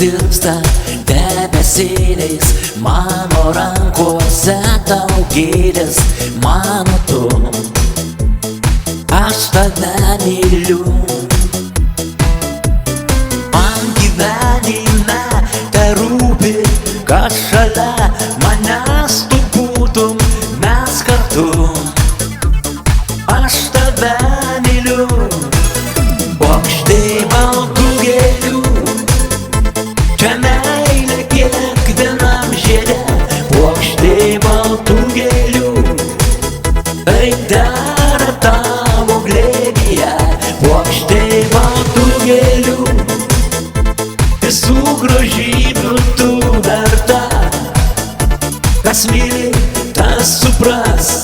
Tirpsta debesėliais, mano rankose tau gėlės, mano tu, aš tave myliu. Man gyvenime terūpi, kad šalia manęs tu būtum, mes kartu, aš tave myliu. Puokštė baltų gėlių, čia meilė kiekvienam žiede, puokštė baltų gėlių, tai dera tavo glėbyje, puokštė baltų gėlių, visų grožybių tu verta, kas myli, tas supras.